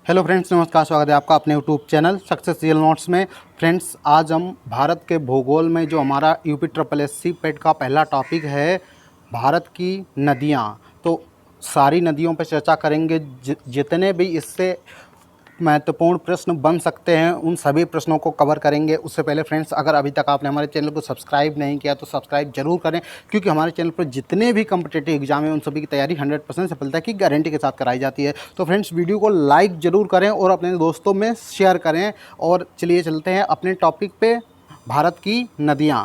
Hello friends, नमस्कार। स्वागत है आपका अपने YouTube channel success real notes में। फ्रेंड्स, आज हम भारत के भूगोल में जो हमारा यूपी ट्रिपल एस सी पेट का पहला टॉपिक है भारत की नदियाँ। तो सारी नदियों पर चर्चा करेंगे। जितने भी इससे महत्वपूर्ण प्रश्न बन सकते हैं उन सभी प्रश्नों को कवर करेंगे। उससे पहले फ्रेंड्स, अगर अभी तक आपने हमारे चैनल को सब्सक्राइब नहीं किया तो सब्सक्राइब जरूर करें, क्योंकि हमारे चैनल पर जितने भी कम्पिटेटिव एग्जाम हैं उन सभी की तैयारी 100% सफलता की गारंटी के साथ कराई जाती है। तो फ्रेंड्स, वीडियो को लाइक ज़रूर करें और अपने दोस्तों में शेयर करें। और चलिए चलते हैं अपने टॉपिक पे, भारत की नदियाँ।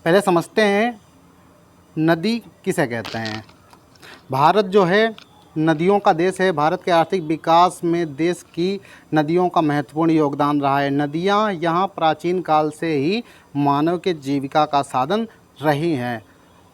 पहले समझते हैं नदी किसे कहते हैं। भारत जो है नदियों का देश है। भारत के आर्थिक विकास में देश की नदियों का महत्वपूर्ण योगदान रहा है। नदियाँ यहाँ प्राचीन काल से ही मानव के जीविका का साधन रही हैं।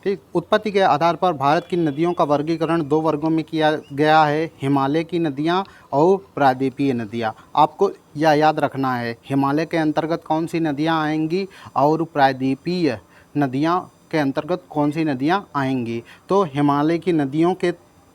ठीक, उत्पत्ति के आधार पर भारत की नदियों का वर्गीकरण 2 वर्गों में किया गया है, हिमालय की नदियाँ और प्रायद्वीपीय नदियाँ। आपको यह याद रखना है, हिमालय के अंतर्गत कौन सी नदियाँ आएंगी और प्रायद्वीपीय नदियाँ के अंतर्गत कौन सी नदियाँ आएंगी। तो हिमालय की नदियों के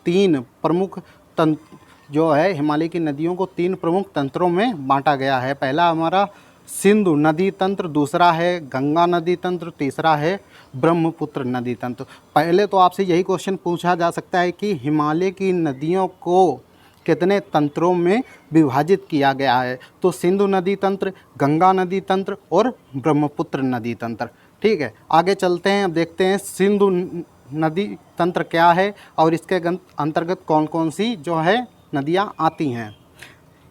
3 प्रमुख तंत्र जो है, हिमालय की नदियों को 3 प्रमुख तंत्रों में बांटा गया है। पहला हमारा सिंधु नदी तंत्र, दूसरा है गंगा नदी तंत्र, तीसरा है ब्रह्मपुत्र नदी तंत्र। पहले तो आपसे यही क्वेश्चन पूछा जा सकता है कि हिमालय की नदियों को कितने तंत्रों में विभाजित किया गया है। तो सिंधु नदी तंत्र, गंगा नदी तंत्र और ब्रह्मपुत्र नदी तंत्र। ठीक है, आगे चलते हैं। अब देखते हैं सिंधु नदी तंत्र क्या है और इसके अंतर्गत कौन कौन सी जो है नदियाँ आती हैं।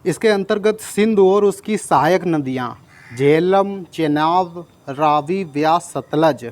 इसके अंतर्गत सिंधु और उसकी सहायक नदियाँ झेलम, चेनाब, रावी, व्यास, सतलज,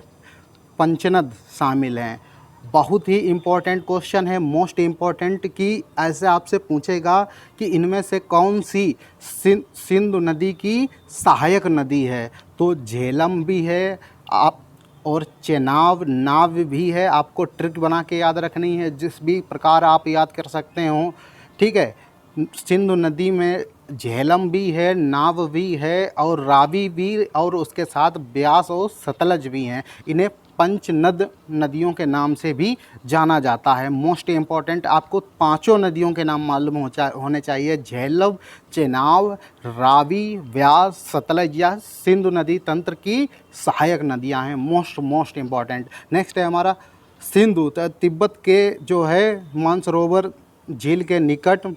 पंचनद शामिल हैं। बहुत ही इम्पोर्टेंट क्वेश्चन है, मोस्ट इम्पोर्टेंट, कि ऐसे आपसे पूछेगा कि इनमें से कौन सी सिंधु नदी की सहायक नदी है। तो झेलम भी है आप, और चेनाब नाव भी है। आपको ट्रिक बना के याद रखनी है, जिस भी प्रकार आप याद कर सकते हो। ठीक है, सिंधु नदी में झेलम भी है, नाव भी है और रावी भी, और उसके साथ ब्यास और सतलज भी हैं। इन्हें पंचनद नदियों के नाम से भी जाना जाता है। मोस्ट इम्पॉर्टेंट, आपको 5 नदियों के नाम मालूम होने चाहिए। झेलम, चेनाब, रावी, व्यास, सतलज या सिंधु नदी तंत्र की सहायक नदियां हैं। Most important. नेक्स्ट है हमारा सिंधु। तिब्बत के जो है मानसरोवर झील के निकट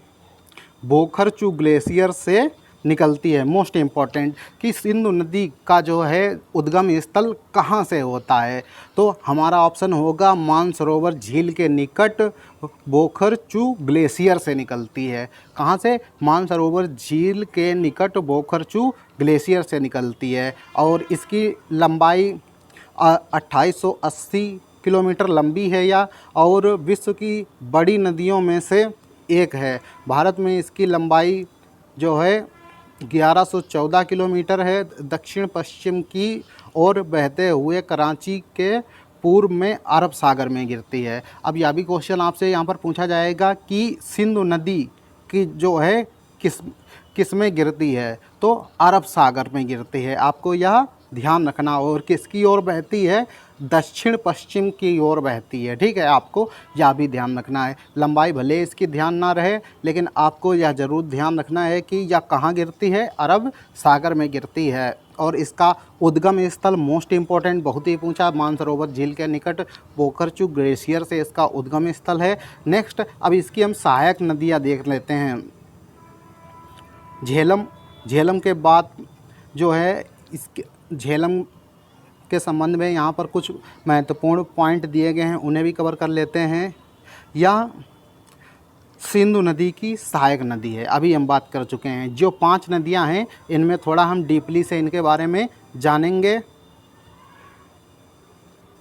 बोखरचू ग्लेशियर से निकलती है। मोस्ट इम्पॉर्टेंट कि सिंधु नदी का जो है उद्गम स्थल कहाँ से होता है। तो हमारा ऑप्शन होगा मानसरोवर झील के निकट बोखरचू ग्लेशियर से निकलती है। कहाँ से? मानसरोवर झील के निकट बोखरचू ग्लेशियर से निकलती है। और इसकी लंबाई 2880 किलोमीटर लंबी है या, और विश्व की बड़ी नदियों में से एक है। भारत में इसकी लंबाई जो है 1114 किलोमीटर है। दक्षिण पश्चिम की ओर बहते हुए कराची के पूर्व में अरब सागर में गिरती है। अब यह भी क्वेश्चन आपसे यहाँ पर पूछा जाएगा कि सिंधु नदी की जो है किस में गिरती है। तो अरब सागर में गिरती है, आपको यह ध्यान रखना। और किसकी ओर बहती है? दक्षिण पश्चिम की ओर बहती है। ठीक है, आपको यह भी ध्यान रखना है। लंबाई भले इसकी ध्यान ना रहे, लेकिन आपको यह ज़रूर ध्यान रखना है कि यह कहाँ गिरती है? अरब सागर में गिरती है। और इसका उद्गम स्थल मोस्ट इम्पोर्टेंट, बहुत ही पूछा, मानसरोवर झील के निकट बोखरचू ग्लेशियर से इसका उद्गम स्थल है। नेक्स्ट, अब इसकी हम सहायक नदियाँ देख लेते हैं। झेलम के बाद जो है, इसके झेलम के संबंध में यहाँ पर कुछ महत्वपूर्ण पॉइंट दिए गए हैं, उन्हें भी कवर कर लेते हैं। यह सिंधु नदी की सहायक नदी है, अभी हम बात कर चुके हैं। जो 5 नदियाँ हैं इनमें थोड़ा हम डीपली से इनके बारे में जानेंगे।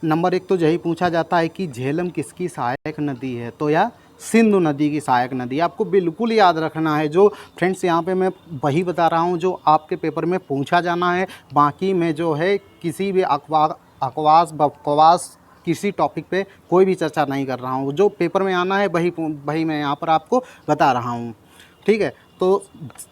नंबर 1 तो यही पूछा जाता है कि झेलम किसकी सहायक नदी है। तो यह सिंधु नदी की सहायक नदी, आपको बिल्कुल याद रखना है। जो फ्रेंड्स यहाँ पे मैं वही बता रहा हूँ जो आपके पेपर में पूछा जाना है। बाकी में जो है किसी भी अकवास बकवास किसी टॉपिक पे कोई भी चर्चा नहीं कर रहा हूँ। जो पेपर में आना है वही मैं यहाँ पर आपको बता रहा हूँ। ठीक है, तो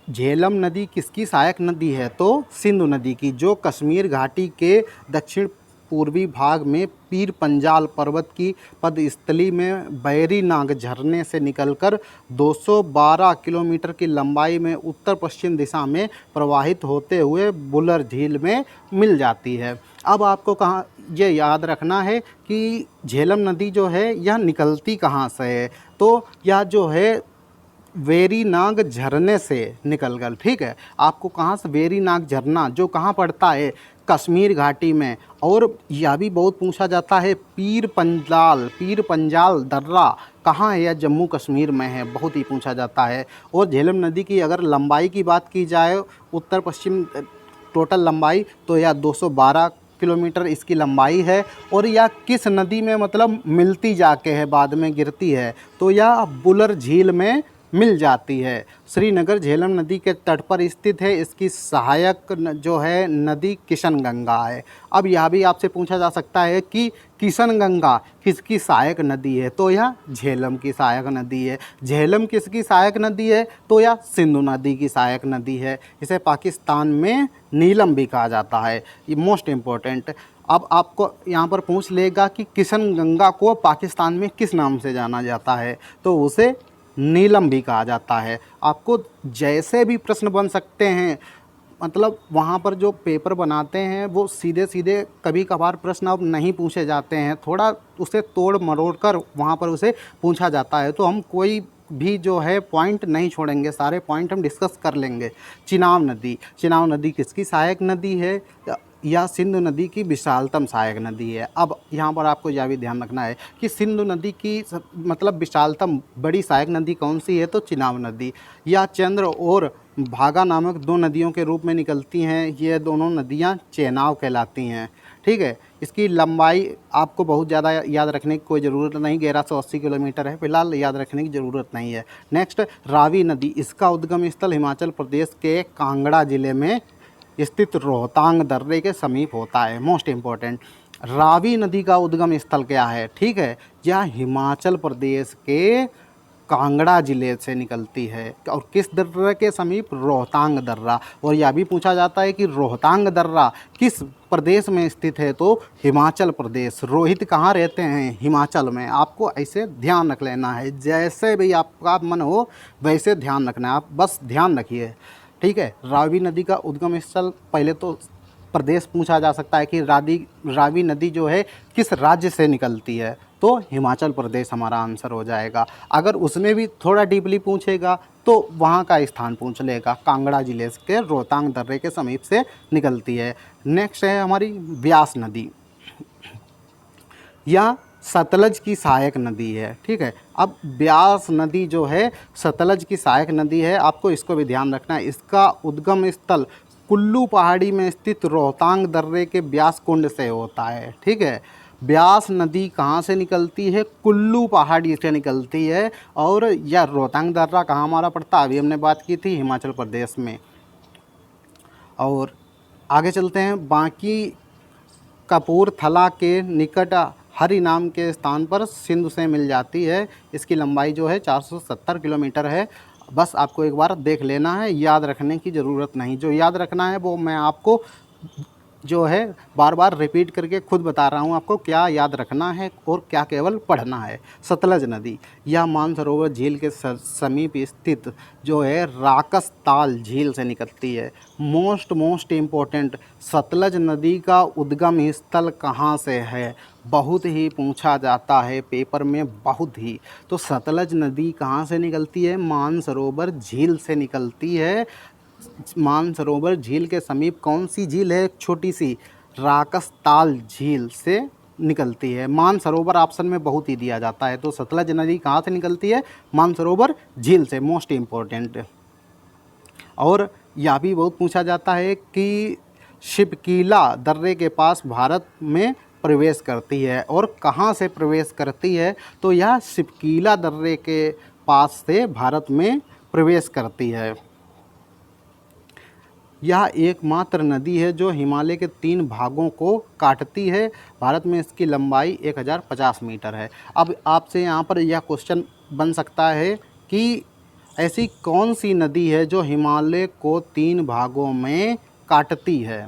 झेलम नदी किसकी सहायक नदी है? तो सिंधु नदी की, जो कश्मीर घाटी के दक्षिण पूर्वी भाग में पीर पंजाल पर्वत की पदस्थली में बैरी नाग झरने से निकलकर 212 किलोमीटर की लंबाई में उत्तर पश्चिम दिशा में प्रवाहित होते हुए बुलर झील में मिल जाती है। अब आपको कहाँ ये याद रखना है कि झेलम नदी जो है यह निकलती कहाँ से है, तो यह जो है वेरी नाग झरने से निकल कर, ठीक है। आपको कहाँ से, वेरी नाग झरना जो कहाँ पड़ता है, कश्मीर घाटी में। और यह भी बहुत पूछा जाता है पीर पंजाल दर्रा कहाँ है, या जम्मू कश्मीर में है, बहुत ही पूछा जाता है। और झेलम नदी की अगर लंबाई की बात की जाए, उत्तर पश्चिम टोटल लंबाई, तो यह 212 किलोमीटर इसकी लंबाई है। और यह किस नदी में मतलब मिलती जाके है, बाद में गिरती है, तो यह बुलर झील में मिल जाती है। श्रीनगर झेलम नदी के तट पर स्थित है। इसकी सहायक जो है नदी किशन गंगा है। अब यह भी आपसे पूछा जा सकता है कि किशन गंगा किसकी सहायक नदी है, तो यह झेलम की सहायक नदी है। झेलम किसकी सहायक नदी है, तो यह सिंधु नदी की सहायक नदी है। इसे पाकिस्तान में नीलम भी कहा जाता है, ये मोस्ट इम्पोर्टेंट। अब आपको यहाँ पर पूछ लेगा कि किशन गंगा को पाकिस्तान में किस नाम से जाना जाता है, तो उसे नीलम भी कहा जाता है। आपको जैसे भी प्रश्न बन सकते हैं, मतलब वहाँ पर जो पेपर बनाते हैं वो सीधे सीधे कभी कभार प्रश्न अब नहीं पूछे जाते हैं, थोड़ा उसे तोड़ मरोड़ कर वहाँ पर उसे पूछा जाता है। तो हम कोई भी जो है पॉइंट नहीं छोड़ेंगे, सारे पॉइंट हम डिस्कस कर लेंगे। चिनाब नदी किसकी सहायक नदी है, या सिंधु नदी की विशालतम सहायक नदी है। अब यहाँ पर आपको यह भी ध्यान रखना है कि सिंधु नदी की मतलब विशालतम बड़ी सहायक नदी कौन सी है, तो चिनाब नदी। या चंद्र और भागा नामक दो नदियों के रूप में निकलती हैं। ये दोनों नदियाँ चेनाब कहलाती हैं, ठीक है। इसकी लंबाई आपको बहुत ज़्यादा याद रखने की कोई ज़रूरत नहीं, 1180 किलोमीटर है, फिलहाल याद रखने की ज़रूरत नहीं है। नेक्स्ट, रावी नदी, इसका उद्गम स्थल हिमाचल प्रदेश के कांगड़ा ज़िले में स्थित रोहतांग दर्रे के समीप होता है। मोस्ट इम्पोर्टेंट, रावी नदी का उद्गम स्थल क्या है, ठीक है, यह हिमाचल प्रदेश के कांगड़ा ज़िले से निकलती है। और किस दर्रे के समीप, रोहतांग दर्रा। और यह भी पूछा जाता है कि रोहतांग दर्रा किस प्रदेश में स्थित है, तो हिमाचल प्रदेश। रोहित कहाँ रहते हैं, हिमाचल में। आपको ऐसे ध्यान रख लेना है, जैसे भी आपका मन हो वैसे ध्यान रखना है, आप बस ध्यान रखिए, ठीक है। रावी नदी का उद्गम स्थल, पहले तो प्रदेश पूछा जा सकता है कि रावी नदी जो है किस राज्य से निकलती है, तो हिमाचल प्रदेश हमारा आंसर हो जाएगा। अगर उसमें भी थोड़ा डीपली पूछेगा तो वहाँ का स्थान पूछ लेगा, कांगड़ा जिले के रोहतांग दर्रे के समीप से निकलती है। नेक्स्ट है हमारी ब्यास नदी, या सतलज की सहायक नदी है, ठीक है। अब ब्यास नदी जो है सतलज की सहायक नदी है, आपको इसको भी ध्यान रखना है। इसका उद्गम स्थल कुल्लू पहाड़ी में स्थित रोहतांग दर्रे के ब्यास कुंड से होता है, ठीक है। ब्यास नदी कहाँ से निकलती है, कुल्लू पहाड़ी से निकलती है। और यह रोहतांग दर्रा कहाँ हमारा पड़ता है, अभी हमने बात की थी हिमाचल प्रदेश में। और आगे चलते हैं, बाकी कपूरथला के निकट हरि नाम के स्थान पर सिंधु से मिल जाती है। इसकी लंबाई जो है 470 किलोमीटर है। बस आपको एक बार देख लेना है, याद रखने की ज़रूरत नहीं। जो याद रखना है वो मैं आपको जो है बार बार रिपीट करके खुद बता रहा हूँ आपको क्या याद रखना है और क्या केवल पढ़ना है। सतलज नदी, यह मानसरोवर झील के समीप स्थित जो है राकस ताल झील से निकलती है। मोस्ट इम्पोर्टेंट, सतलज नदी का उद्गम स्थल कहाँ से है, बहुत ही पूछा जाता है पेपर में, बहुत ही। तो सतलज नदी कहाँ से निकलती है, मानसरोवर झील से निकलती है। मानसरोवर झील के समीप कौन सी झील है, छोटी सी, राकस ताल झील से निकलती है। मानसरोवर ऑप्शन में बहुत ही दिया जाता है, तो सतलज नदी कहाँ से निकलती है, मानसरोवर झील से, मोस्ट इम्पोर्टेंट। और यह भी बहुत पूछा जाता है कि शिपकीला दर्रे के पास भारत में प्रवेश करती है, और कहाँ से प्रवेश करती है, तो यह शिपकीला दर्रे के पास से भारत में प्रवेश करती है। यह एकमात्र नदी है जो हिमालय के 3 भागों को काटती है। भारत में इसकी लंबाई 1050 मीटर है। अब आपसे यहाँ पर यह क्वेश्चन बन सकता है कि ऐसी कौन सी नदी है जो हिमालय को 3 भागों में काटती है,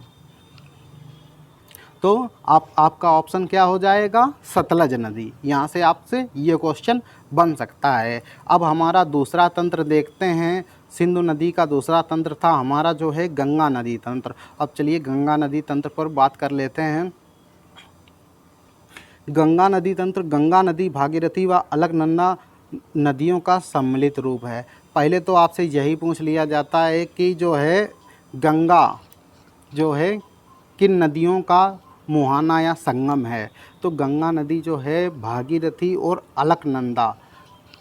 तो आपका ऑप्शन क्या हो जाएगा, सतलज नदी। यहाँ से आपसे ये क्वेश्चन बन सकता है। अब हमारा दूसरा तंत्र देखते हैं। सिंधु नदी का दूसरा तंत्र था हमारा जो है गंगा नदी तंत्र। अब चलिए गंगा नदी तंत्र पर बात कर लेते हैं। गंगा नदी तंत्र, गंगा नदी भागीरथी व अलकनंदा नदियों का सम्मिलित रूप है। पहले तो आपसे यही पूछ लिया जाता है कि जो है गंगा जो है किन नदियों का मुहाना या संगम है। तो गंगा नदी जो है भागीरथी और अलकनंदा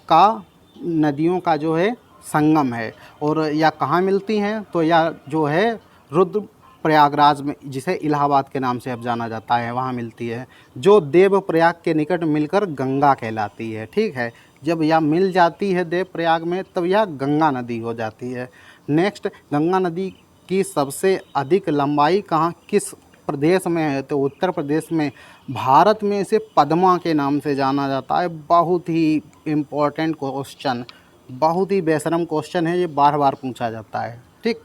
का नदियों का जो है संगम है। और या कहाँ मिलती हैं, तो या जो है रुद्र प्रयागराज में, जिसे इलाहाबाद के नाम से अब जाना जाता है, वहाँ मिलती है, जो देव प्रयाग के निकट मिलकर गंगा कहलाती है। ठीक है, जब यह मिल जाती है देव प्रयाग में तब यह गंगा नदी हो जाती है। नेक्स्ट, गंगा नदी की सबसे अधिक लंबाई कहाँ किस प्रदेश में है, तो उत्तर प्रदेश में। भारत में इसे पद्मा के नाम से जाना जाता है। बहुत ही इम्पोर्टेंट क्वेश्चन, बहुत ही बेशरम क्वेश्चन है, ये बार बार पूछा जाता है। ठीक,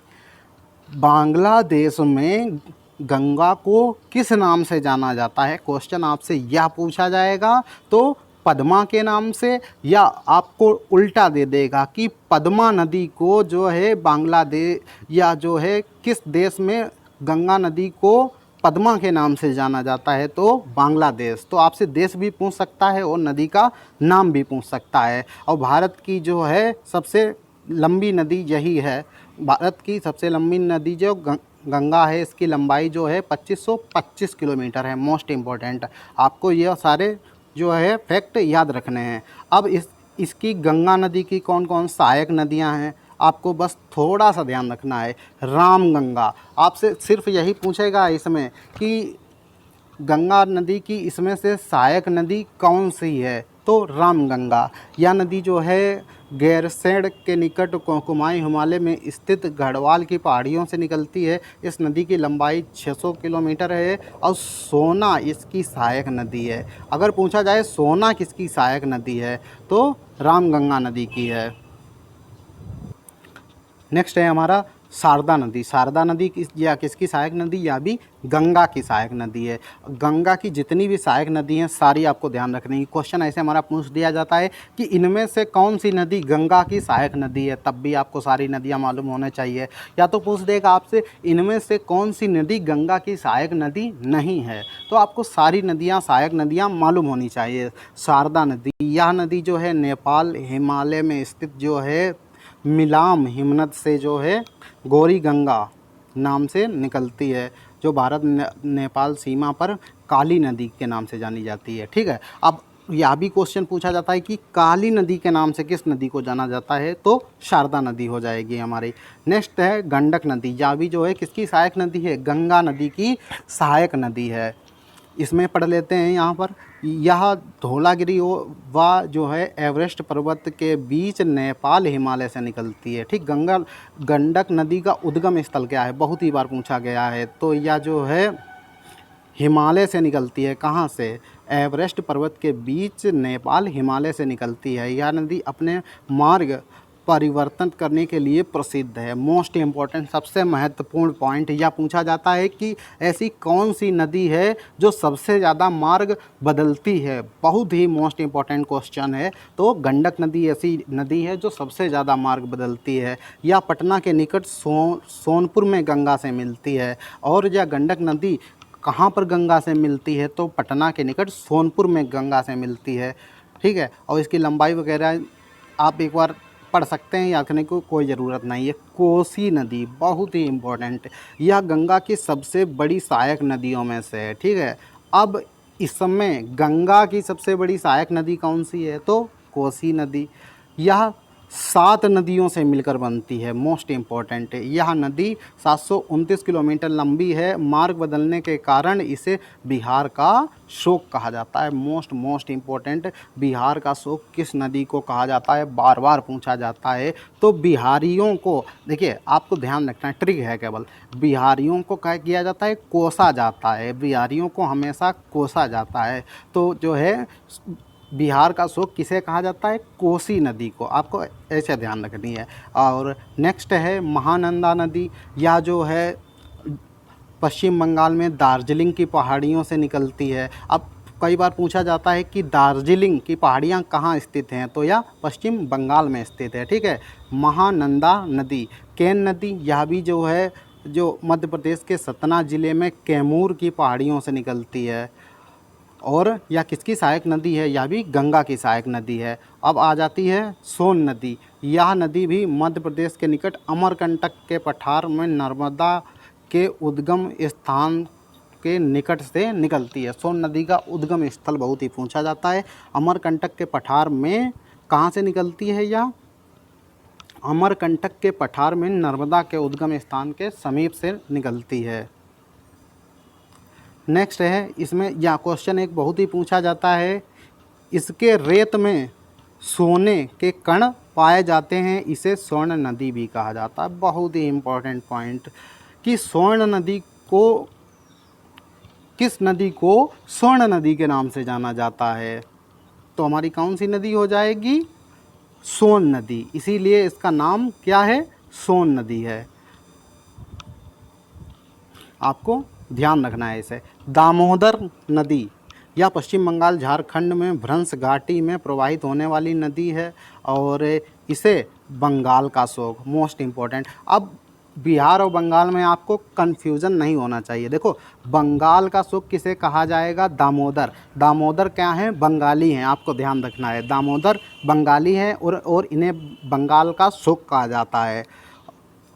बांग्लादेश में गंगा को किस नाम से जाना जाता है, क्वेश्चन आपसे यह पूछा जाएगा तो पद्मा के नाम से, या आपको उल्टा दे देगा कि पद्मा नदी को जो है बांग्लादेश या जो है किस देश में गंगा नदी को पद्मा के नाम से जाना जाता है, तो बांग्लादेश। तो आपसे देश भी पूछ सकता है और नदी का नाम भी पूछ सकता है। और भारत की जो है सबसे लंबी नदी यही है। भारत की सबसे लंबी नदी जो गंगा है, इसकी लंबाई जो है 2525 किलोमीटर है। मोस्ट इम्पॉर्टेंट, आपको यह सारे जो है फैक्ट याद रखने हैं। अब इसकी गंगा नदी की कौन कौन सहायक नदियां हैं, आपको बस थोड़ा सा ध्यान रखना है। रामगंगा, आपसे सिर्फ यही पूछेगा इसमें कि गंगा नदी की इसमें से सहायक नदी कौन सी है, तो रामगंगा। यह नदी जो है गैरसैंण के निकट कुमाऊं हिमालय में स्थित गढ़वाल की पहाड़ियों से निकलती है। इस नदी की लंबाई 600 किलोमीटर है और सोना इसकी सहायक नदी है। अगर पूछा जाए सोना किसकी सहायक नदी है, तो रामगंगा नदी की है। नेक्स्ट है हमारा शारदा नदी। शारदा नदी किसकी सहायक नदी, या भी गंगा की सहायक नदी है। गंगा की जितनी भी सहायक नदी हैं सारी आपको ध्यान रखनी है। क्वेश्चन ऐसे हमारा पूछ दिया जाता है कि इनमें से कौन सी नदी गंगा की सहायक नदी है, तब भी आपको सारी नदियां मालूम होने चाहिए। या तो पूछ देगा आपसे इनमें से कौन सी नदी गंगा की सहायक नदी नहीं है, तो आपको सारी नदियाँ सहायक नदियाँ मालूम होनी चाहिए। शारदा नदी, यह नदी जो है नेपाल हिमालय में स्थित जो है मिलाम हिमनद से जो है गौरी गंगा नाम से निकलती है, जो भारत नेपाल सीमा पर काली नदी के नाम से जानी जाती है। ठीक है, अब यह भी क्वेश्चन पूछा जाता है कि काली नदी के नाम से किस नदी को जाना जाता है, तो शारदा नदी हो जाएगी हमारी। नेक्स्ट है गंडक नदी। यह भी जो है किसकी सहायक नदी है, गंगा नदी की सहायक नदी है। इसमें पढ़ लेते हैं यहाँ पर, यह धौलागिरी व जो है एवरेस्ट पर्वत के बीच नेपाल हिमालय से निकलती है। ठीक, गंडक नदी का उद्गम स्थल क्या है, बहुत ही बार पूछा गया है, तो यह जो है हिमालय से निकलती है। कहाँ से, एवरेस्ट पर्वत के बीच नेपाल हिमालय से निकलती है। यह नदी अपने मार्ग परिवर्तन करने के लिए प्रसिद्ध है। मोस्ट इम्पॉर्टेंट, सबसे महत्वपूर्ण पॉइंट यह पूछा जाता है कि ऐसी कौन सी नदी है जो सबसे ज़्यादा मार्ग बदलती है। बहुत ही मोस्ट इम्पॉर्टेंट क्वेश्चन है। तो गंडक नदी ऐसी नदी है जो सबसे ज़्यादा मार्ग बदलती है। यह पटना के निकट सोनपुर में गंगा से मिलती है। और यह गंडक नदी कहाँ पर गंगा से मिलती है, तो पटना के निकट सोनपुर में गंगा से मिलती है। ठीक है, और इसकी लंबाई वगैरह आप एक बार पढ़ सकते हैं, याद करने को कोई ज़रूरत नहीं है। कोसी नदी बहुत ही इम्पोर्टेंट, यह गंगा की सबसे बड़ी सहायक नदियों में से है। ठीक है, अब इस समय गंगा की सबसे बड़ी सहायक नदी कौन सी है, तो कोसी नदी। यह 7 नदियों से मिलकर बनती है। मोस्ट इम्पॉर्टेंट है, यह नदी 729 किलोमीटर लंबी है। मार्ग बदलने के कारण इसे बिहार का शोक कहा जाता है। मोस्ट इम्पॉर्टेंट, बिहार का शोक किस नदी को कहा जाता है, बार बार पूछा जाता है। तो बिहारियों को, देखिए आपको ध्यान रखना है, ट्रिक है केवल, बिहारियों को क्या किया जाता है, कोसा जाता है। बिहारियों को हमेशा कोसा जाता है। तो जो है बिहार का शोक किसे कहा जाता है, कोसी नदी को, आपको ऐसे ध्यान रखनी है। और नेक्स्ट है महानंदा नदी। यह जो है पश्चिम बंगाल में दार्जिलिंग की पहाड़ियों से निकलती है। अब कई बार पूछा जाता है कि दार्जिलिंग की पहाड़ियाँ कहाँ स्थित हैं, तो यह पश्चिम बंगाल में स्थित है। ठीक है। महानंदा नदी, केन नदी, यह भी जो है जो मध्य प्रदेश के सतना ज़िले में कैमूर की पहाड़ियों से निकलती है। और यह किसकी सहायक नदी है? यह भी गंगा की सहायक नदी है। अब आ जाती है सोन नदी। यह नदी भी मध्य प्रदेश के निकट अमरकंटक के पठार में नर्मदा के उद्गम स्थान के निकट से निकलती है। सोन नदी का उद्गम स्थल बहुत ही पूछा जाता है। अमरकंटक के पठार में कहाँ से निकलती है? यह अमरकंटक के पठार में नर्मदा के उद्गम स्थान के समीप से निकलती है। नेक्स्ट है, इसमें यह क्वेश्चन एक बहुत ही पूछा जाता है, इसके रेत में सोने के कण पाए जाते हैं, इसे स्वर्ण नदी भी कहा जाता है। बहुत ही इम्पोर्टेंट पॉइंट कि स्वर्ण नदी को, किस नदी को स्वर्ण नदी के नाम से जाना जाता है? तो हमारी कौन सी नदी हो जाएगी? सोन नदी। इसीलिए इसका नाम क्या है? सोन नदी है। आपको ध्यान रखना है इसे। दामोदर नदी, यह पश्चिम बंगाल झारखंड में भ्रंश घाटी में प्रवाहित होने वाली नदी है और इसे बंगाल का शोक, मोस्ट इम्पोर्टेंट। अब बिहार और बंगाल में आपको कन्फ्यूज़न नहीं होना चाहिए। देखो, बंगाल का शोक किसे कहा जाएगा? दामोदर। दामोदर क्या हैं? बंगाली हैं। आपको ध्यान रखना है, दामोदर बंगाली हैं और इन्हें बंगाल का शोक कहा जाता है।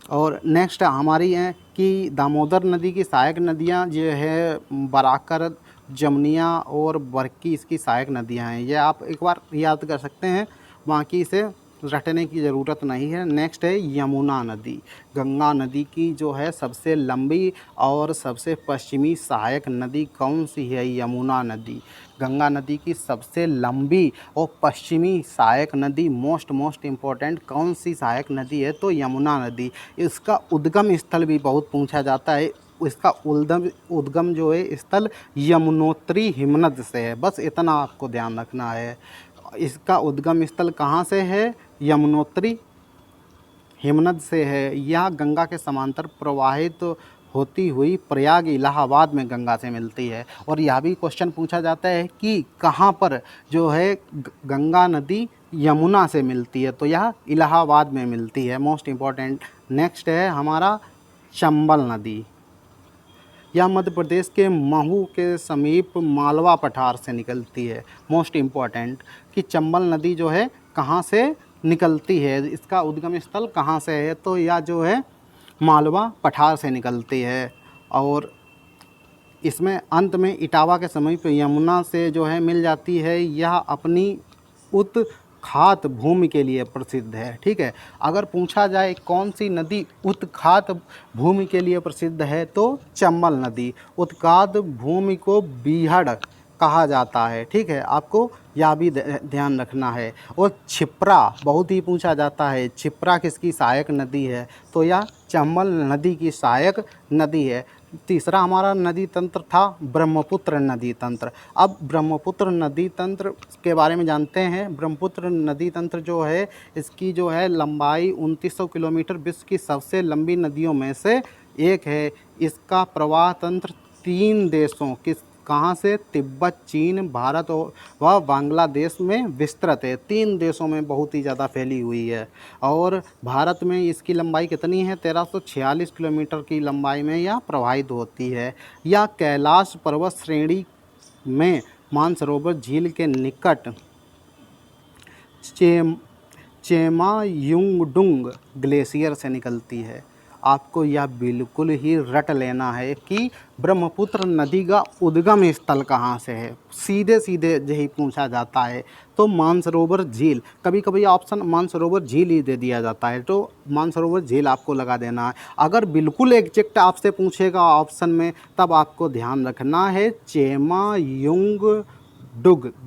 और नेक्स्ट हमारी है कि दामोदर नदी की सहायक नदियाँ जो है बराकर, जमुनिया और बरकी इसकी सहायक नदियाँ हैं। ये आप एक बार याद कर सकते हैं, बाकी इसे रटने की ज़रूरत नहीं है। नेक्स्ट है यमुना नदी। गंगा नदी की जो है सबसे लंबी और सबसे पश्चिमी सहायक नदी कौन सी है? यमुना नदी। गंगा नदी की सबसे लंबी और पश्चिमी सहायक नदी, मोस्ट इम्पोर्टेंट, कौन सी सहायक नदी है? तो यमुना नदी। इसका उद्गम स्थल भी बहुत पूछा जाता है। इसका उद्गम जो है स्थल यमुनोत्री हिमनद से है। बस इतना आपको ध्यान रखना है। इसका उद्गम स्थल कहाँ से है? यमुनोत्री हिमनद से है। यह गंगा के समांतर प्रवाहित होती हुई प्रयाग इलाहाबाद में गंगा से मिलती है। और यह भी क्वेश्चन पूछा जाता है कि कहाँ पर जो है गंगा नदी यमुना से मिलती है? तो यह इलाहाबाद में मिलती है, मोस्ट इम्पॉर्टेंट। नेक्स्ट है हमारा चंबल नदी। यह मध्य प्रदेश के महू के समीप मालवा पठार से निकलती है। मोस्ट इम्पॉर्टेंट कि चंबल नदी जो है कहाँ से निकलती है, इसका उद्गम स्थल कहाँ से है? तो यह जो है मालवा पठार से निकलती है। और इसमें अंत में इटावा के समीप यमुना से जो है मिल जाती है। यह अपनी उत्खात भूमि के लिए प्रसिद्ध है। ठीक है। अगर पूछा जाए कौन सी नदी उत्खात भूमि के लिए प्रसिद्ध है, तो चंबल नदी। उत्खात भूमि को बीहड़ कहा जाता है। ठीक है, आपको यह भी ध्यान रखना है। और क्षिप्रा बहुत ही पूछा जाता है, क्षिप्रा किसकी सहायक नदी है? तो यह चंबल नदी की सहायक नदी है। तीसरा हमारा नदी तंत्र था ब्रह्मपुत्र नदी तंत्र। अब ब्रह्मपुत्र नदी तंत्र के बारे में जानते हैं। ब्रह्मपुत्र नदी तंत्र जो है, इसकी जो है लंबाई 2900 किलोमीटर, विश्व की सबसे लंबी नदियों में से एक है। इसका प्रवाह तंत्र 3 देशों किस कहाँ से? तिब्बत, चीन, भारत व बांग्लादेश में विस्तृत है। 3 देशों में बहुत ही ज़्यादा फैली हुई है। और भारत में इसकी लंबाई कितनी है? 1346 किलोमीटर की लंबाई में यह प्रवाहित होती है। यह कैलाश पर्वत श्रेणी में मानसरोवर झील के निकट चेमायुंगडुंग ग्लेशियर से निकलती है। आपको यह बिल्कुल ही रट लेना है कि ब्रह्मपुत्र नदी का उद्गम स्थल कहाँ से है। सीधे सीधे यही पूछा जाता है। तो मानसरोवर झील, कभी कभी ऑप्शन मानसरोवर झील ही दे दिया जाता है, तो मानसरोवर झील आपको लगा देना है। अगर बिल्कुल एग्जैक्ट आपसे पूछेगा ऑप्शन में, तब आपको ध्यान रखना है चेमायुंगडुंग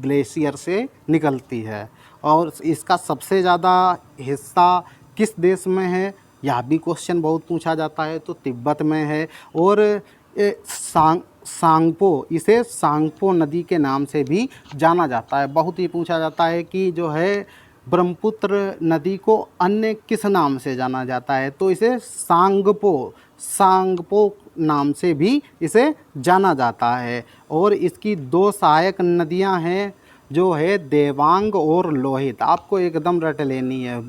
ग्लेशियर से निकलती है। और इसका सबसे ज़्यादा हिस्सा किस देश में है? यह भी क्वेश्चन बहुत पूछा जाता है। तो तिब्बत में है। और सांगपो, इसे सांगपो नदी के नाम से भी जाना जाता है। बहुत ही पूछा जाता है कि जो है ब्रह्मपुत्र नदी को अन्य किस नाम से जाना जाता है? तो इसे सांगपो नाम से भी इसे जाना जाता है। और इसकी दो सहायक नदियां हैं जो है देवांग और लोहित, आपको एकदम रट लेनी है।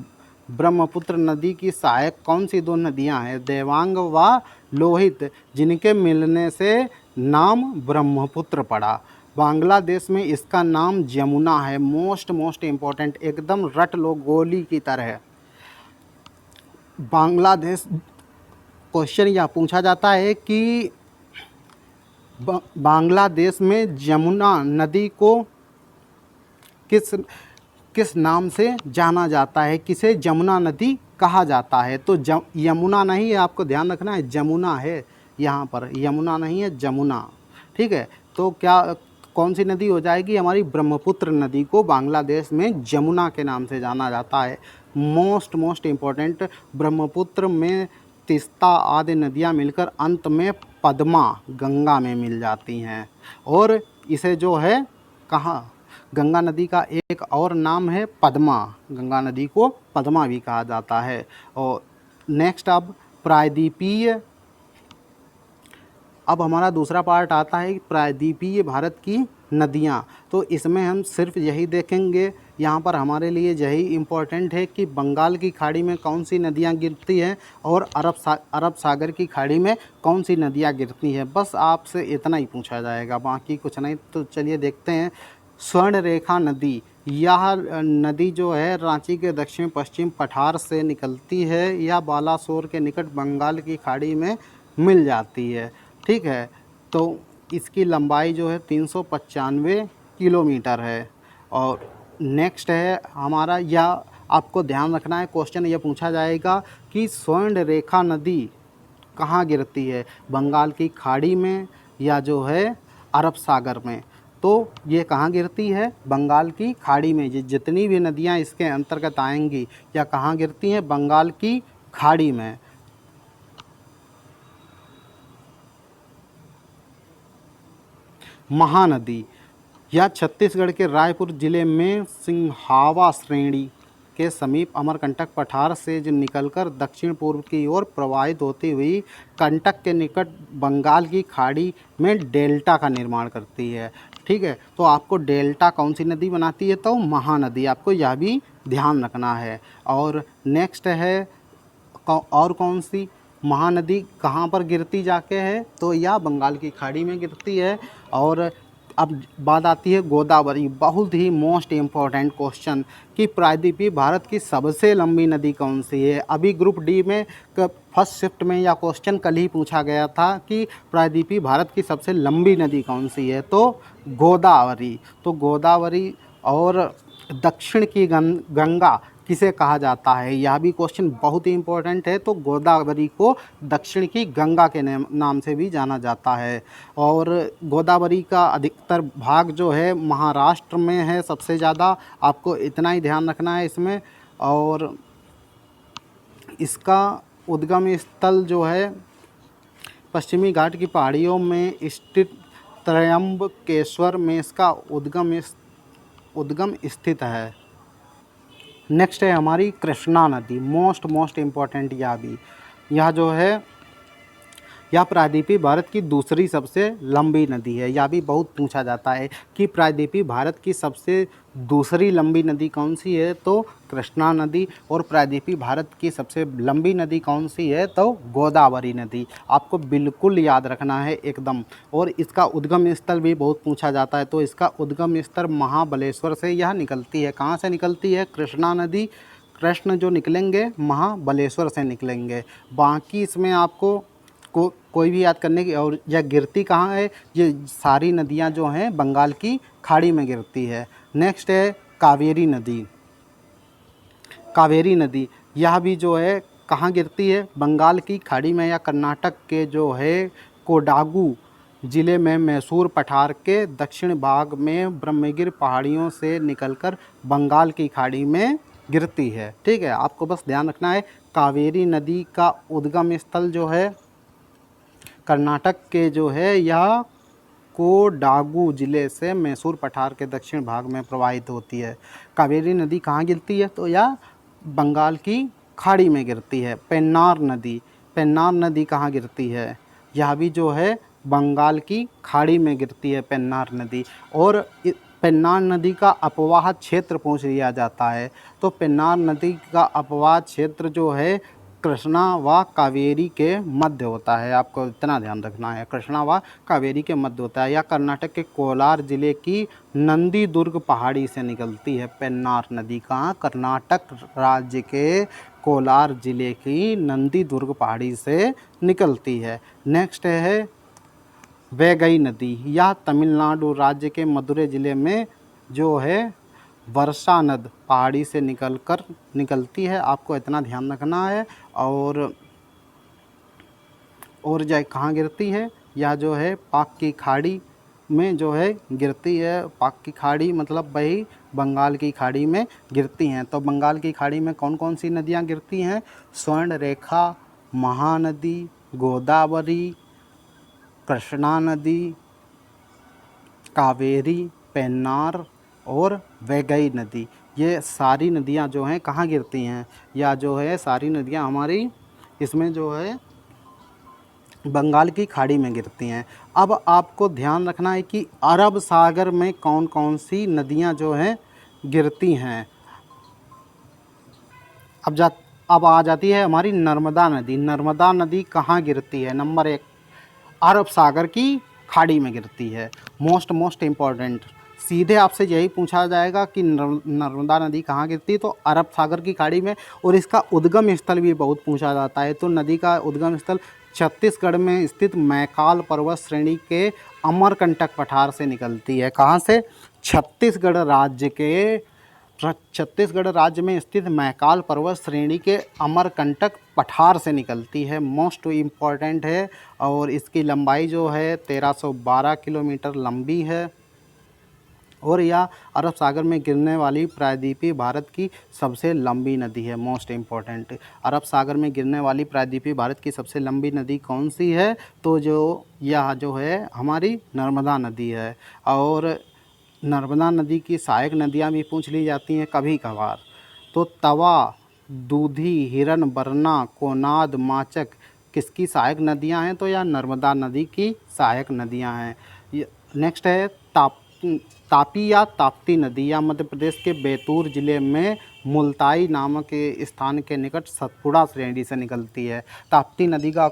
ब्रह्मपुत्र नदी की सहायक कौन सी दो नदियां हैं? देवांग व लोहित, जिनके मिलने से नाम ब्रह्मपुत्र पड़ा। बांग्लादेश में इसका नाम जमुना है। मोस्ट इम्पोर्टेंट, एकदम रट लो गोली की तरह। बांग्लादेश क्वेश्चन यह पूछा जाता है कि बांग्लादेश में जमुना नदी को किस किस नाम से जाना जाता है, किसे जमुना नदी कहा जाता है? तो यमुना नहीं है, आपको ध्यान रखना है, जमुना है। यहाँ पर यमुना नहीं है, जमुना। ठीक है, तो क्या कौन सी नदी हो जाएगी? हमारी ब्रह्मपुत्र नदी को बांग्लादेश में जमुना के नाम से जाना जाता है। मोस्ट इम्पोर्टेंट, ब्रह्मपुत्र में तीस्ता आदि नदियाँ मिलकर अंत में पद्मा गंगा में मिल जाती हैं। और इसे जो है कहाँ, गंगा नदी का एक और नाम है पद्मा, गंगा नदी को पद्मा भी कहा जाता है। और नेक्स्ट अब प्रायद्वीपीय, अब हमारा दूसरा पार्ट आता है प्रायद्वीपीय भारत की नदियाँ। तो इसमें हम सिर्फ यही देखेंगे, यहाँ पर हमारे लिए यही इम्पोर्टेंट है कि बंगाल की खाड़ी में कौन सी नदियाँ गिरती हैं और अरब सागर की खाड़ी में कौन सी नदियाँ गिरती हैं। बस आपसे इतना ही पूछा जाएगा, बाकी कुछ नहीं। तो चलिए देखते हैं। स्वर्ण रेखा नदी, यह नदी जो है रांची के दक्षिण पश्चिम पठार से निकलती है या बालासोर के निकट बंगाल की खाड़ी में मिल जाती है। ठीक है, तो इसकी लंबाई जो है 395 किलोमीटर है। और नेक्स्ट है हमारा, यह आपको ध्यान रखना है, क्वेश्चन ये पूछा जाएगा कि स्वर्ण रेखा नदी कहाँ गिरती है, बंगाल की खाड़ी में या जो है अरब सागर में? तो ये कहाँ गिरती है? बंगाल की खाड़ी में। जितनी भी नदियाँ इसके अंतर्गत आएंगी या कहाँ गिरती हैं? बंगाल की खाड़ी में। महानदी, यह छत्तीसगढ़ के रायपुर जिले में सिंहावा श्रेणी के समीप अमरकंटक पठार से जो निकलकर दक्षिण पूर्व की ओर प्रवाहित होती हुई कंटक के निकट बंगाल की खाड़ी में डेल्टा का निर्माण करती है। ठीक है, तो आपको डेल्टा कौन सी नदी बनाती है? तो महानदी, आपको यह भी ध्यान रखना है। और नेक्स्ट है और कौन सी महानदी कहाँ पर गिरती जाके है? तो यह बंगाल की खाड़ी में गिरती है। और अब बात आती है गोदावरी, बहुत ही मोस्ट इम्पॉर्टेंट क्वेश्चन कि प्रायद्वीपीय भारत की सबसे लंबी नदी कौन सी है? अभी ग्रुप डी में फर्स्ट शिफ्ट में यह क्वेश्चन कल ही पूछा गया था कि प्रायद्वीपीय भारत की सबसे लंबी नदी कौन सी है? तो गोदावरी। तो गोदावरी और दक्षिण की गंगा किसे कहा जाता है? यह भी क्वेश्चन बहुत ही इम्पोर्टेंट है। तो गोदावरी को दक्षिण की गंगा के नाम से भी जाना जाता है। और गोदावरी का अधिकतर भाग जो है महाराष्ट्र में है सबसे ज़्यादा, आपको इतना ही ध्यान रखना है इसमें। और इसका उद्गम स्थल जो है पश्चिमी घाट की पहाड़ियों में स्थित त्र्यंबकेश्वर में इसका उद्गम स्थित है। नेक्स्ट है हमारी कृष्णा नदी, मोस्ट इम्पॉर्टेंट। यह जो है यह प्रायद्वीपीय भारत की दूसरी सबसे लंबी नदी है। यह भी बहुत पूछा जाता है कि प्रायद्वीपीय भारत की सबसे दूसरी लंबी नदी कौन सी है? तो कृष्णा नदी। और प्रायद्वीपीय भारत की सबसे लंबी नदी कौन सी है? तो गोदावरी नदी। आपको बिल्कुल याद रखना है एकदम। और इसका उद्गम स्थल भी बहुत पूछा जाता है। तो इसका उद्गम स्थल महाबलेश्वर से यह निकलती है। कहाँ से निकलती है? कृष्णा नदी। कृष्ण जो निकलेंगे महाबलेश्वर से निकलेंगे। बाकी इसमें आपको कोई भी याद करने की। और यह गिरती कहाँ है? ये सारी नदियाँ जो हैं बंगाल की खाड़ी में गिरती है। नेक्स्ट है कावेरी नदी। कावेरी नदी यह भी जो है कहाँ गिरती है? बंगाल की खाड़ी में या कर्नाटक के जो है कोडागू ज़िले में मैसूर पठार के दक्षिण भाग में ब्रह्मगिर पहाड़ियों से निकलकर बंगाल की खाड़ी में गिरती है। ठीक है, आपको बस ध्यान रखना है कावेरी नदी का उद्गम स्थल जो है कर्नाटक के जो है यह कोडागू ज़िले से मैसूर पठार के दक्षिण भाग में प्रवाहित होती है। कावेरी नदी कहाँ गिरती है? तो यह बंगाल की खाड़ी में गिरती है। पेन्नार नदी, पेन्नार नदी कहाँ गिरती है? यह भी जो है बंगाल की खाड़ी में गिरती है पेन्नार नदी। और पेन्नार नदी का अपवाह क्षेत्र पूछ लिया जाता है, तो पेन्नार नदी का अपवाह क्षेत्र जो है कृष्णा व कावेरी के मध्य होता है। आपको इतना ध्यान रखना है, कृष्णा व कावेरी के मध्य होता है। यह कर्नाटक के कोलार जिले की नंदी दुर्ग पहाड़ी से निकलती है। पेन्नार नदी कहाँ? कर्नाटक राज्य के कोलार जिले की नंदी दुर्ग पहाड़ी से निकलती है। नेक्स्ट है वैगई नदी। यह तमिलनाडु राज्य के मदुरै जिले में जो है वर्षा नद पहाड़ी से निकलती है। आपको इतना ध्यान रखना है। और जाए कहाँ गिरती है? यह जो है पाक की खाड़ी में जो है गिरती है। पाक की खाड़ी मतलब वही बंगाल की खाड़ी में गिरती हैं। तो बंगाल की खाड़ी में कौन कौन सी नदियाँ गिरती हैं? स्वर्ण रेखा, महानदी, गोदावरी, कृष्णा नदी, कावेरी, पेन्नार और वैगई नदी। ये सारी नदियाँ जो हैं कहाँ गिरती हैं? या जो है सारी नदियाँ हमारी इसमें जो है बंगाल की खाड़ी में गिरती हैं। अब आपको ध्यान रखना है कि अरब सागर में कौन कौन सी नदियाँ जो हैं गिरती हैं। अब आ जाती है हमारी नर्मदा नदी। नर्मदा नदी कहाँ गिरती है? नंबर 1, अरब सागर की खाड़ी में गिरती है। मोस्ट इम्पॉर्टेंट, सीधे आपसे यही पूछा जाएगा कि नर्मदा नदी कहाँ गिरती है, तो अरब सागर की खाड़ी में। और इसका उद्गम स्थल भी बहुत पूछा जाता है। तो नदी का उद्गम स्थल छत्तीसगढ़ में स्थित मैकाल पर्वत श्रेणी के अमरकंटक पठार से निकलती है। कहाँ से? छत्तीसगढ़ राज्य में स्थित मैकाल पर्वत श्रेणी के अमरकंटक पठार से निकलती है। मोस्ट इम्पॉर्टेंट है। और इसकी लंबाई जो है 1312 किलोमीटर लंबी है। और यह अरब सागर में गिरने वाली प्रायद्वीपीय भारत की सबसे लंबी नदी है। मोस्ट इम्पॉर्टेंट, अरब सागर में गिरने वाली प्रायद्वीपीय भारत की सबसे लंबी नदी कौन सी है? तो यह जो है हमारी नर्मदा नदी है। और नर्मदा नदी की सहायक नदियाँ भी पूछ ली जाती हैं कभी कभार। तो तवा, दूधी, हिरन, बरना, कोनाद, माचक किसकी सहायक नदियाँ हैं? तो यह नर्मदा नदी की सहायक नदियाँ हैं। नेक्स्ट है तापी या ताप्ती नदी। या मध्य प्रदेश के बैतूल जिले में मुल्ताई नामक स्थान के निकट सतपुड़ा श्रेणी से निकलती है। ताप्ती नदी का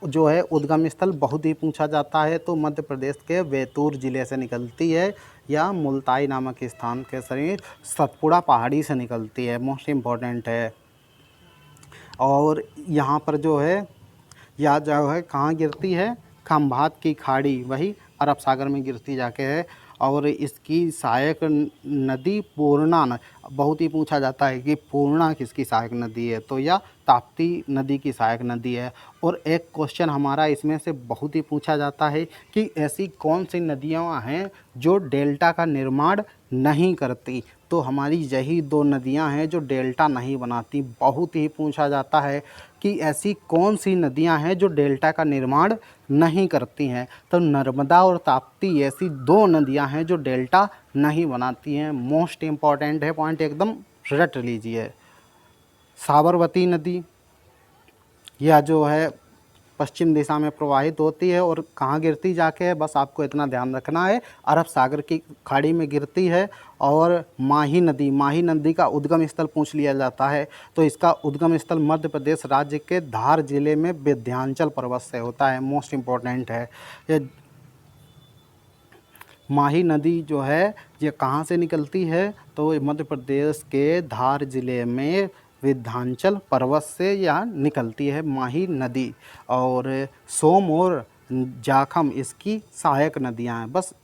जो है उद्गम स्थल बहुत ही पूछा जाता है। तो मध्य प्रदेश के बैतूल जिले से निकलती है। या मुल्ताई नामक स्थान के श्रेणी सतपुड़ा पहाड़ी से निकलती है। मोस्ट इम्पॉर्टेंट है। और यहाँ पर जो है यह जो है कहाँ गिरती है? खंभात की खाड़ी, वही अरब सागर में गिरती जाके है। और इसकी सहायक नदी पूर्णा बहुत ही पूछा जाता है कि पूर्णा किसकी सहायक नदी है? तो यह ताप्ती नदी की सहायक नदी है। और एक क्वेश्चन हमारा इसमें से बहुत ही पूछा जाता है कि ऐसी कौन सी नदियाँ हैं जो डेल्टा का निर्माण नहीं करती? तो हमारी यही 2 नदियाँ हैं जो डेल्टा नहीं बनाती। बहुत ही पूछा जाता है कि ऐसी कौन सी नदियां हैं जो डेल्टा का निर्माण नहीं करती हैं? तो नर्मदा और ताप्ती ऐसी 2 नदियां हैं जो डेल्टा नहीं बनाती हैं। मोस्ट इम्पॉर्टेंट है, पॉइंट एकदम रट लीजिए। साबरमती नदी, यह जो है पश्चिम दिशा में प्रवाहित होती है और कहाँ गिरती जाके है? बस आपको इतना ध्यान रखना है, अरब सागर की खाड़ी में गिरती है। और माही नदी का उद्गम स्थल पूछ लिया जाता है। तो इसका उद्गम स्थल मध्य प्रदेश राज्य के धार जिले में विंध्याचल पर्वत से होता है। मोस्ट इम्पॉर्टेंट है। ये माही नदी जो है ये कहाँ से निकलती है? तो मध्य प्रदेश के धार जिले में विंध्याचल पर्वत से यह निकलती है माही नदी। और सोम और जाखम इसकी सहायक नदियाँ हैं। बस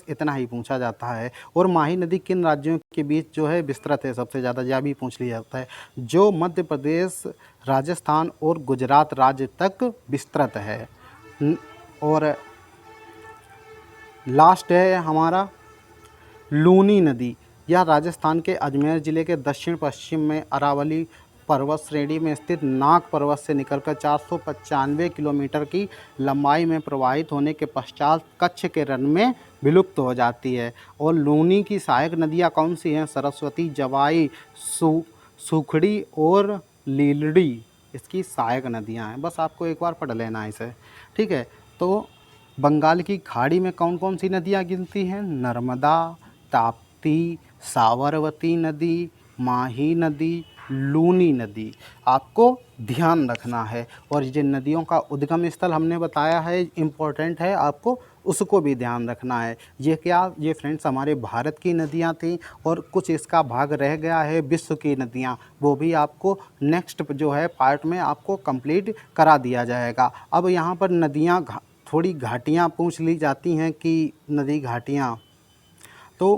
इतना ही पूछा जाता है। और माही नदी किन राज्यों के बीच जो है विस्तृत है? सबसे ज़्यादा यह भी पूछ लिया जाता है। जो मध्य प्रदेश, राजस्थान और गुजरात राज्य तक विस्तृत है। और लास्ट है हमारा लूनी नदी। यह राजस्थान के अजमेर ज़िले के दक्षिण पश्चिम में अरावली पर्वत श्रेणी में स्थित नाग पर्वत से निकलकर 495 किलोमीटर की लंबाई में प्रवाहित होने के पश्चात कच्छ के रण में विलुप्त हो जाती है। और लूनी की सहायक नदियाँ कौन सी हैं? सरस्वती, जवाई, सुखड़ी और लीलड़ी। इसकी सहायक नदियाँ हैं। बस आपको एक बार पढ़ लेना है इसे, ठीक है। तो बंगाल की खाड़ी में कौन कौन सी नदियाँ गिनती हैं? नर्मदा, ताप्ती, साबरमती नदी, माही नदी, लूनी नदी, आपको ध्यान रखना है। और ये नदियों का उद्गम स्थल हमने बताया है, इम्पोर्टेंट है, आपको उसको भी ध्यान रखना है। ये क्या, ये फ्रेंड्स हमारे भारत की नदियाँ थीं और कुछ इसका भाग रह गया है विश्व की नदियाँ, वो भी आपको नेक्स्ट जो है पार्ट में आपको कंप्लीट करा दिया जाएगा। अब यहाँ पर नदियाँ थोड़ी घाटियाँ पूछ ली जाती हैं कि नदी घाटियाँ, तो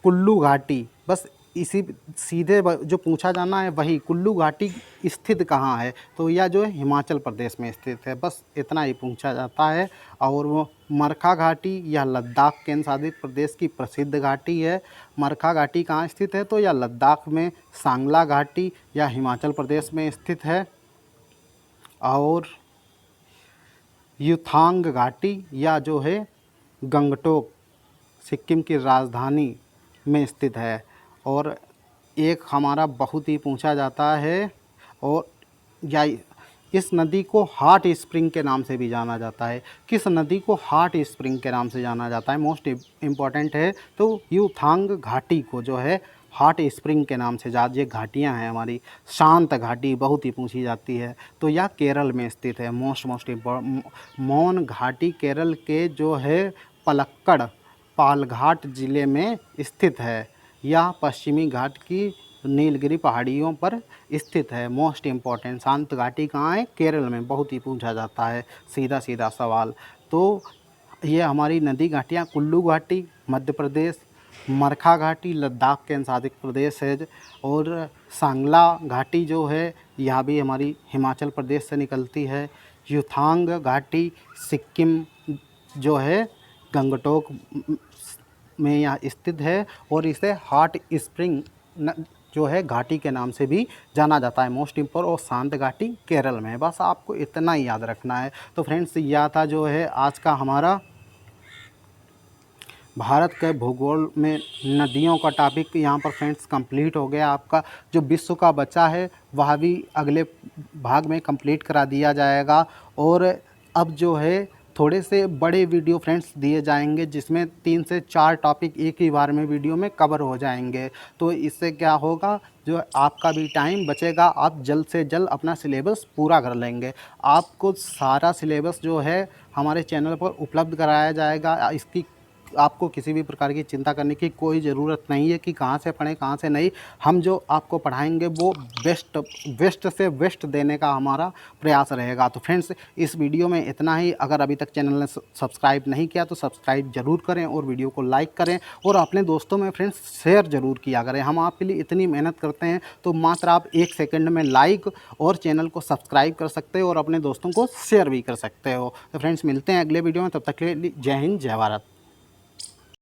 कुल्लू घाटी, बस इसी सीधे जो पूछा जाना है वही, कुल्लू घाटी स्थित कहाँ है? तो यह जो है हिमाचल प्रदेश में स्थित है, बस इतना ही पूछा जाता है। और वो मरखा घाटी, यह लद्दाख केंद्र शासित प्रदेश की प्रसिद्ध घाटी है। मरखा घाटी कहाँ स्थित है? तो यह लद्दाख में, सांगला घाटी या हिमाचल प्रदेश में स्थित है। और युथांग घाटी या जो है गंगटोक, सिक्किम की राजधानी में स्थित है। और एक हमारा बहुत ही पूछा जाता है, और या इस नदी को हॉट स्प्रिंग के नाम से भी जाना जाता है। किस नदी को हॉट स्प्रिंग के नाम से जाना जाता है? मोस्ट इम्पॉर्टेंट है। तो युथांग घाटी को जो है हॉट स्प्रिंग के नाम से ये घाटियाँ हैं हमारी। शांत घाटी बहुत ही पूछी जाती है, तो यह केरल में स्थित है। मोस्ट मौन घाटी केरल के जो है पलक्कड़, पालघाट ज़िले में स्थित है। यह पश्चिमी घाट की नीलगिरी पहाड़ियों पर स्थित है। मोस्ट इम्पॉर्टेंट, शांत घाटी कहाँ है? केरल में, बहुत ही पूछा जाता है सीधा सीधा सवाल। तो ये हमारी नदी घाटियाँ, कुल्लू घाटी मध्य प्रदेश, मरखा घाटी लद्दाख केंद्र शासित प्रदेश है, और सांगला घाटी जो है यह भी हमारी हिमाचल प्रदेश से निकलती है। युथांग घाटी सिक्किम जो है गंगटोक में यहाँ स्थित है, और इसे हॉट स्प्रिंग जो है घाटी के नाम से भी जाना जाता है। मोस्ट इम्पोर्टेंट, और शांत घाटी केरल में है। बस आपको इतना ही याद रखना है। तो फ्रेंड्स, यह था जो है आज का हमारा भारत के भूगोल में नदियों का टॉपिक। यहाँ पर फ्रेंड्स कंप्लीट हो गया। आपका जो विश्व का बचा है वह भी अगले भाग में कंप्लीट करा दिया जाएगा। और अब जो है थोड़े से बड़े वीडियो फ्रेंड्स दिए जाएंगे, जिसमें 3 से 4 टॉपिक एक ही बार में वीडियो में कवर हो जाएंगे। तो इससे क्या होगा, जो आपका भी टाइम बचेगा, आप जल्द से जल्द अपना सिलेबस पूरा कर लेंगे। आपको सारा सिलेबस जो है हमारे चैनल पर उपलब्ध कराया जाएगा। इसकी आपको किसी भी प्रकार की चिंता करने की कोई ज़रूरत नहीं है कि कहाँ से पढ़ें कहाँ से नहीं। हम जो आपको पढ़ाएंगे वो बेस्ट से बेस्ट देने का हमारा प्रयास रहेगा। तो फ्रेंड्स, इस वीडियो में इतना ही। अगर अभी तक चैनल ने सब्सक्राइब नहीं किया तो सब्सक्राइब ज़रूर करें, और वीडियो को लाइक करें, और अपने दोस्तों में फ्रेंड्स शेयर ज़रूर किया करें। हम आपके लिए इतनी मेहनत करते हैं, तो मात्र आप 1 सेकंड में लाइक और चैनल को सब्सक्राइब कर सकते हो, और अपने दोस्तों को शेयर भी कर सकते हो। तो फ्रेंड्स, मिलते हैं अगले वीडियो में। तब तक के लिए जय हिंद, जय भारत।